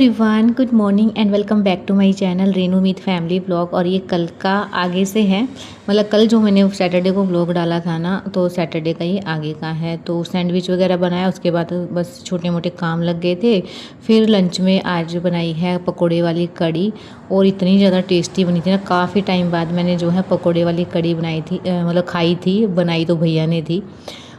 Everyone, good morning and welcome back to my channel Renu Meet family blog. और ये कल का आगे से है, मतलब कल जो मैंने सैटरडे को ब्लॉग डाला था ना, तो सैटरडे का ये आगे का है। तो सैंडविच वगैरह बनाया, उसके बाद बस छोटे मोटे काम लग गए थे। फिर लंच में आज बनाई है पकोड़े वाली कड़ी, और इतनी ज़्यादा टेस्टी बनी थी ना। काफ़ी टाइम बाद मैंने जो है पकोड़े वाली कड़ी बनाई थी, मतलब खाई थी। बनाई तो भैया ने थी,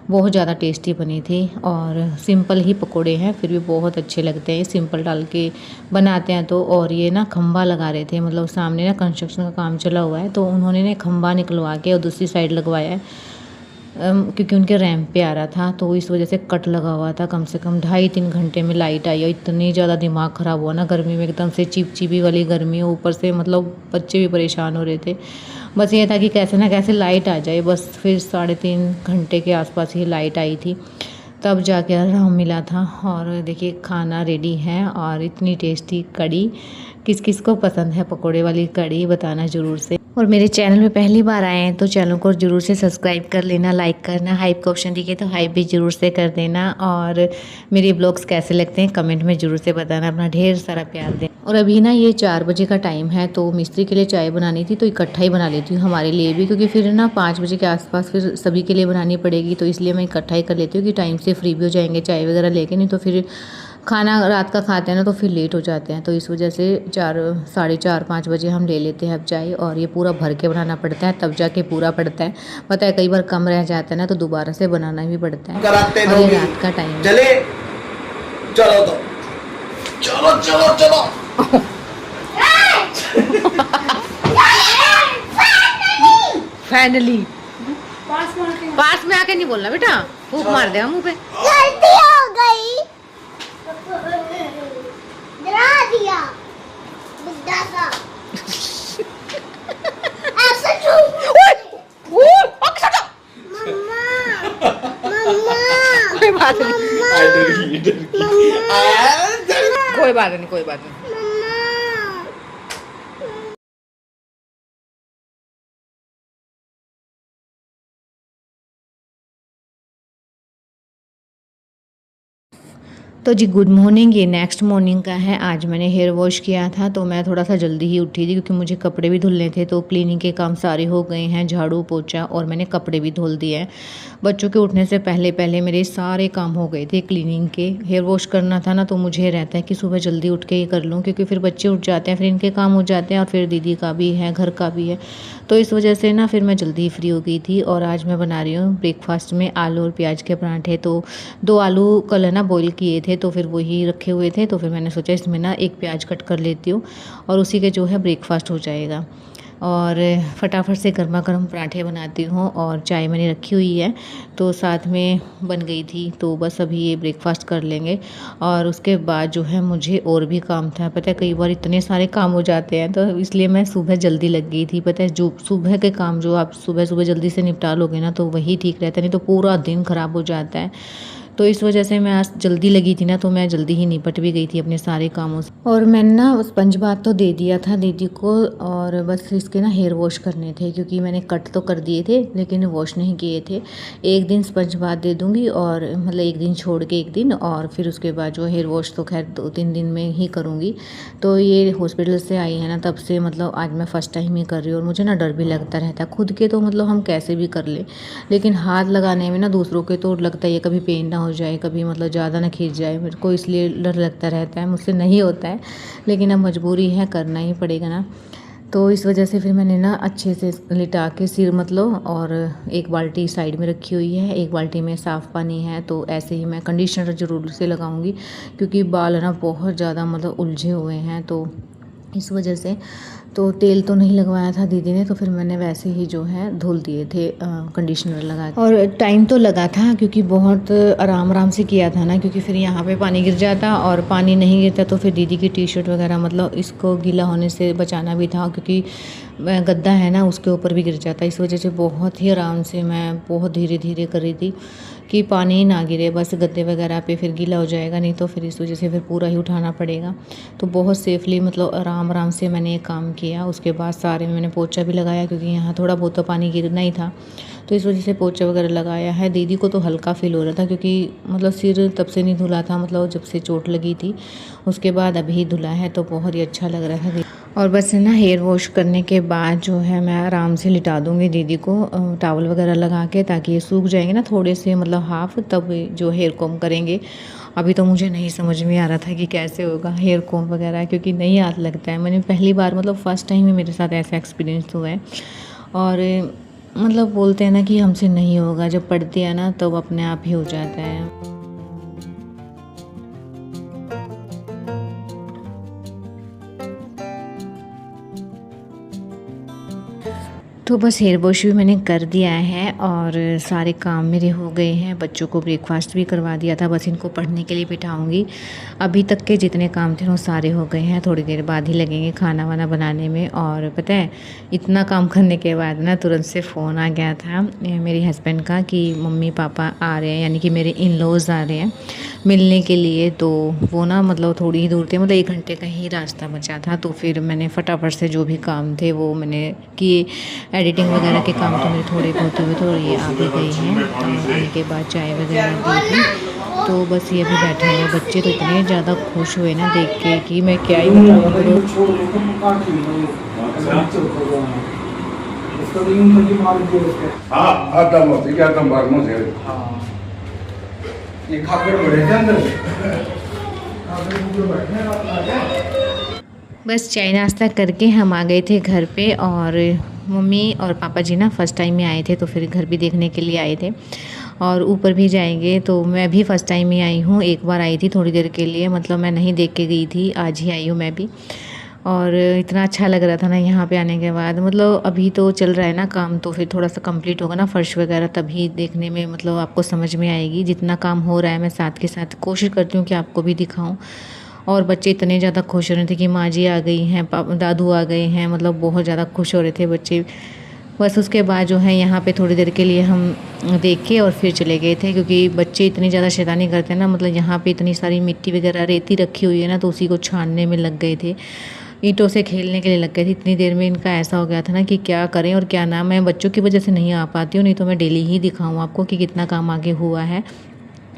बहुत ज़्यादा टेस्टी बनी थी। और सिंपल ही पकोड़े हैं, फिर भी बहुत अच्छे लगते हैं। सिंपल डाल के बनाते हैं तो। और ये ना खंभा लगा रहे थे, मतलब सामने ना कंस्ट्रक्शन का काम चला हुआ है, तो उन्होंने ना खंभा निकलवा के और दूसरी साइड लगवाया है, क्योंकि उनके रैंप पे आ रहा था, तो इस वजह से कट लगा हुआ था। कम से कम 2.5-3 घंटे में लाइट आई, और इतनी ज़्यादा दिमाग ख़राब हुआ ना, गर्मी में एकदम से चिपचिपी वाली गर्मी, ऊपर से मतलब बच्चे भी परेशान हो रहे थे। बस ये था कि कैसे ना कैसे लाइट आ जाए बस। फिर 3.5 घंटे के आसपास ही लाइट आई थी, तब जाके आराम मिला था। और देखिए खाना रेडी है, और इतनी टेस्टी कड़ी। किस किस को पसंद है पकोड़े वाली कड़ी, बताना ज़रूर से। और मेरे चैनल में पहली बार आए हैं तो चैनल को ज़रूर से सब्सक्राइब कर लेना, लाइक करना, हाइप का ऑप्शन दिखे तो हाइप भी ज़रूर से कर देना। और मेरे ब्लॉग्स कैसे लगते हैं कमेंट में ज़रूर से बताना, अपना ढेर सारा प्यार देना। और अभी ना ये 4 बजे का टाइम है, तो मिस्त्री के लिए चाय बनानी थी, तो इकट्ठा ही बना लेती हूँ हमारे लिए भी, क्योंकि फिर ना 5 बजे के आसपास फिर सभी के लिए बनानी पड़ेगी, तो इसलिए मैं इकट्ठा ही कर लेती हूँ कि टाइम से फ्री भी हो जाएंगे चाय वगैरह लेके। नहीं तो फिर खाना रात का खाते हैं ना, तो फिर लेट हो जाते हैं, तो इस वजह से 4, 4:30, 5 बजे हम ले लेते हैं अब चाय। और ये पूरा भर के बनाना पड़ता है, तब जाके पूरा पड़ता है। पता है कई बार कम रह जाता है ना, तो दोबारा से बनाना भी पड़ता है। और ये रात का टाइम चले चलो, तो चलो चलो चलो फाइनली पास में आके नहीं बोलना बेटा, फूंक मार देगा मुंह पे। गलती हो गई, डरा दिया बुड्ढा सा। ऐसे मम्मा मम्मा कोई बात नहीं, कोई बात नहीं, कोई बात नहीं। तो जी गुड मॉर्निंग, ये नेक्स्ट मॉर्निंग का है। आज मैंने हेयर वॉश किया था, तो मैं थोड़ा सा जल्दी ही उठी थी, क्योंकि मुझे कपड़े भी धुलने थे। तो क्लीनिंग के काम सारे हो गए हैं, झाड़ू पोछा, और मैंने कपड़े भी धुल दिए हैं। बच्चों के उठने से पहले पहले मेरे सारे काम हो गए थे क्लीनिंग के। हेयर वॉश करना था ना, तो मुझे रहता है कि सुबह जल्दी उठ के ही कर लूँ, क्योंकि फिर बच्चे उठ जाते हैं, फिर इनके काम हो जाते हैं, और फिर दीदी का भी है, घर का भी है। तो इस वजह से ना फिर मैं जल्दी ही फ्री हो गई थी। और आज मैं बना रही हूँ ब्रेकफास्ट में आलू और प्याज के पराठे। तो 2 आलू कल है ना बॉईल किए थे, तो फिर वही रखे हुए थे, तो फिर मैंने सोचा इसमें ना 1 प्याज कट कर लेती हूँ, और उसी के जो है ब्रेकफास्ट हो जाएगा। और फटाफट से गर्मा गर्म पराठे बनाती हूँ, और चाय मैंने रखी हुई है, तो साथ में बन गई थी। तो बस अभी ये ब्रेकफास्ट कर लेंगे, और उसके बाद जो है मुझे और भी काम था। पता है कई बार इतने सारे काम हो जाते हैं, तो इसलिए मैं सुबह जल्दी लग गई थी। पता है जो सुबह के काम जो आप सुबह सुबह जल्दी से निपटा लोगे ना, तो वही ठीक रहता है, नहीं तो पूरा दिन ख़राब हो जाता है। तो इस वजह से मैं आज जल्दी लगी थी ना, तो मैं जल्दी ही निपट भी गई थी अपने सारे कामों से। और मैंने ना स्पंज बाथ तो दे दिया था दीदी को, और बस इसके ना हेयर वॉश करने थे, क्योंकि मैंने कट तो कर दिए थे लेकिन वॉश नहीं किए थे। एक दिन स्पंज बाथ दे दूँगी, और मतलब एक दिन छोड़ के एक दिन, और फिर उसके बाद जो हेयर वॉश तो खैर 2-3 दिन में ही करूँगी। तो ये हॉस्पिटल से आई है ना, तब से मतलब आज मैं फ़र्स्ट टाइम ही कर रही हूँ, और मुझे ना डर भी लगता रहता है खुद के। तो मतलब हम कैसे भी कर लें, लेकिन हाथ लगाने में ना दूसरों के तो लगता है कभी पेन ना हो जाए, कभी मतलब ज़्यादा ना खींच जाए, मेरे को इसलिए डर लगता रहता है। मुझसे नहीं होता है, लेकिन अब मजबूरी है, करना ही पड़ेगा ना। तो इस वजह से फिर मैंने ना अच्छे से लिटा के सिर मतलब, और एक बाल्टी साइड में रखी हुई है, एक बाल्टी में साफ़ पानी है। तो ऐसे ही मैं कंडीशनर ज़रूर से लगाऊंगी, क्योंकि बाल है ना बहुत ज़्यादा मतलब उलझे हुए हैं, तो इस वजह से। तो तेल तो नहीं लगवाया था दीदी ने, तो फिर मैंने वैसे ही जो है धुल दिए थे कंडीशनर लगा के। और टाइम तो लगा था, क्योंकि बहुत आराम आराम से किया था ना, क्योंकि फिर यहाँ पे पानी गिर जाता, और पानी नहीं गिरता तो फिर दीदी की टी शर्ट वगैरह मतलब इसको गीला होने से बचाना भी था, क्योंकि गद्दा है ना उसके ऊपर भी गिर जाता। इस वजह से बहुत ही आराम से मैं बहुत धीरे धीरे कर रही थी कि पानी ही ना गिरे, बस गद्दे वगैरह पे फिर गीला हो जाएगा, नहीं तो फिर इस वजह से फिर पूरा ही उठाना पड़ेगा। तो बहुत सेफली मतलब आराम आराम से मैंने ये काम किया। किया। उसके बाद सारे में मैंने पोछा भी लगाया क्योंकि यहाँ थोड़ा बहुत तो पानी गिरना ही था, तो इस वजह से पोछा वगैरह लगाया है। दीदी को तो हल्का फील हो रहा था क्योंकि मतलब सिर तब से नहीं धुला था, मतलब जब से चोट लगी थी उसके बाद अभी धुला है, तो बहुत ही अच्छा लग रहा था। और बस ना हेयर वॉश करने के बाद जो है मैं आराम से लिटा दूँगी दीदी को टॉवल वगैरह लगा के, ताकि ये सूख जाएंगे ना थोड़े से, मतलब हाफ, तब जो हेयर कॉम करेंगे। अभी तो मुझे नहीं समझ में आ रहा था कि कैसे होगा हेयर कॉम वगैरह, क्योंकि नहीं याद लगता है। मैंने पहली बार, मतलब फ़र्स्ट टाइम ही मेरे साथ ऐसा एक्सपीरियंस हुआ है। और मतलब बोलते हैं ना कि हमसे नहीं होगा, जब पढ़ती है ना तब तो अपने आप ही हो जाता है। तो बस हेयर वॉश भी मैंने कर दिया है और सारे काम मेरे हो गए हैं। बच्चों को ब्रेकफास्ट भी करवा दिया था, बस इनको पढ़ने के लिए बिठाऊंगी। अभी तक के जितने काम थे वो सारे हो गए हैं, थोड़ी देर बाद ही लगेंगे खाना वाना बनाने में। और पता है, इतना काम करने के बाद ना तुरंत से फ़ोन आ गया था मेरे हस्बैंड का कि मम्मी पापा आ रहे हैं, यानी कि मेरे इन लॉज़ आ रहे हैं मिलने के लिए। तो वो ना मतलब थोड़ी ही दूर थे, मतलब 1 घंटे का ही रास्ता बचा था। तो फिर मैंने फटाफट से जो भी काम थे वो मैंने किए। एडिटिंग वगैरह के काम तो मेरे थोड़े बहुत हुए थे और ये आ भी गई हैं। आने के बाद चाय वगैरह दी थी, तो बस ये अभी बैठे हैं। बच्चे तो इतने ज़्यादा खुश हुए ना देख के कि मैं क्या ही बताऊँ। बस चाय नाश्ता करके हम आ गए थे घर पे। और मम्मी और पापा जी ना फ़र्स्ट टाइम ही आए थे, तो फिर घर भी देखने के लिए आए थे और ऊपर भी जाएंगे। तो मैं भी फ़र्स्ट टाइम ही आई हूँ, एक बार आई थी थोड़ी देर के लिए, मतलब मैं नहीं देख के गई थी, आज ही आई हूँ मैं भी। और इतना अच्छा लग रहा था ना यहाँ पे आने के बाद। मतलब अभी तो चल रहा है ना काम, तो फिर थोड़ा सा कंप्लीट होगा ना फर्श वगैरह, तभी देखने में मतलब आपको समझ में आएगी। जितना काम हो रहा है मैं साथ के साथ कोशिश करती हूँ कि आपको भी दिखाऊँ। और बच्चे इतने ज़्यादा खुश हो रहे थे कि माँ जी आ गई हैं, दादू आ गए हैं, मतलब बहुत ज़्यादा खुश हो रहे थे बच्चे। बस उसके बाद जो है यहाँ पे थोड़ी देर के लिए हम देख के और फिर चले गए थे, क्योंकि बच्चे इतनी ज़्यादा शैतानी करते हैं ना। मतलब यहाँ पे इतनी सारी मिट्टी वगैरह रेती रखी हुई है ना, तो उसी को छानने में लग गए थे, ईंटों से खेलने के लिए लग गए थे। इतनी देर में इनका ऐसा हो गया था ना कि क्या करें और क्या ना। मैं बच्चों की वजह से नहीं आ पाती हूँ, नहीं तो मैं डेली ही दिखाऊँ आपको कि कितना काम आगे हुआ है।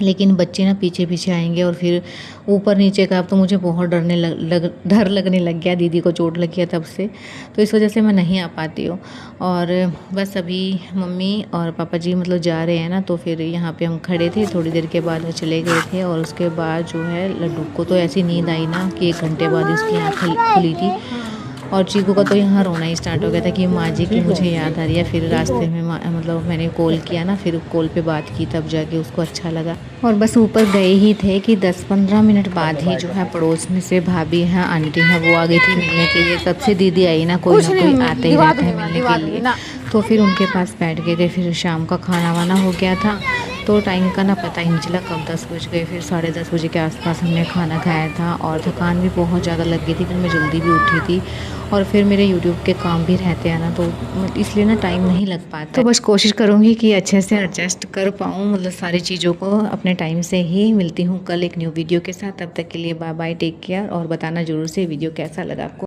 लेकिन बच्चे ना पीछे पीछे आएंगे और फिर ऊपर नीचे का अब तो मुझे बहुत डर लगने लग गया। दीदी को चोट लगी है तब से, तो इस वजह से मैं नहीं आ पाती हूँ। और बस अभी मम्मी और पापा जी मतलब जा रहे हैं ना, तो फिर यहाँ पे हम खड़े थे। थोड़ी देर के बाद वो चले गए थे और उसके बाद जो है लड्डू को तो ऐसी नींद आई ना कि 1 घंटे बाद उसकी आँख खुली थी। और चीकू का तो यहाँ रोना ही स्टार्ट हो गया था कि माँ जी की मुझे याद आ रही है। फिर रास्ते में मतलब मैंने कॉल किया ना, फिर कॉल पे बात की, तब जाके उसको अच्छा लगा। और बस ऊपर गए ही थे कि 10-15 मिनट बाद ही जो है पड़ोस में से भाभी हैं, आंटी हैं, वो आ गई थी मिलने के लिए। तब से दीदी आई ना कोई आते ही रहते हैं मिलने के लिए, तो फिर उनके पास बैठ गए थे। फिर शाम का खाना वाना हो गया था, तो टाइम का ना पता ही नहीं चला कब 10 बज गए। फिर 10:30 बजे के आसपास हमने खाना खाया था और थकान भी बहुत ज़्यादा लग गई थी, फिर मैं जल्दी भी उठी थी। और फिर मेरे यूट्यूब के काम भी रहते हैं ना, तो इसलिए ना टाइम नहीं लग पाता। तो बस कोशिश करूँगी कि अच्छे से एडजस्ट कर पाऊँ, मतलब सारी चीज़ों को अपने टाइम से ही। मिलती हूँ कल एक न्यू वीडियो के साथ, तब तक के लिए बाय बाय, टेक केयर। और बताना ज़रूर से वीडियो कैसा लगा आपको।